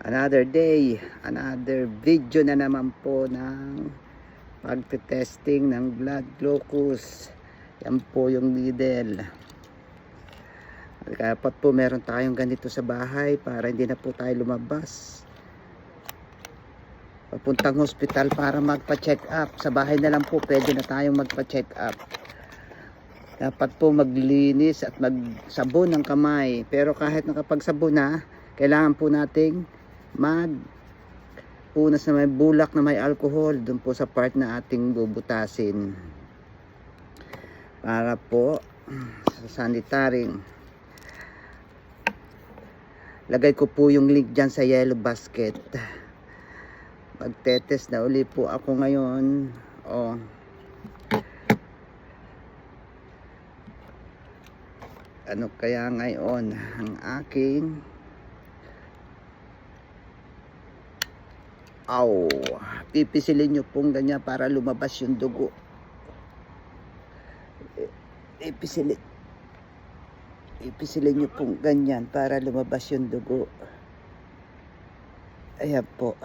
Another day, another video na naman po ng pagte-testing ng blood glucose. Yan po yung needle. Dapat po meron tayong ganito sa bahay para hindi na po tayo lumabas papuntang hospital para magpa-check up. Sa bahay na lang po pwede na tayong magpa-check up. Dapat po maglinis at magsabon ng kamay. Pero kahit nakapagsabon na, kailangan po nating punas na may bulak na may alcohol dun po sa part na ating bubutasin para po sa sanitaring. Lagay ko po yung link dyan sa yellow basket. Magtetest na uli po ako ngayon. Ano kaya ngayon ang aking pipisilin nyo pong ganyan para lumabas yung dugo. Ipisilin nyo pong ganyan para lumabas yung dugo. Ayan po.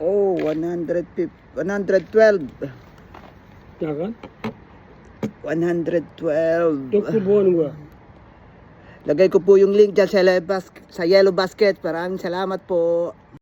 Oh, 112. क्या कहा 112. तो खूब बोन हुआ Lagay ko po yung link dyan sa yellow basket. Maraming salamat po.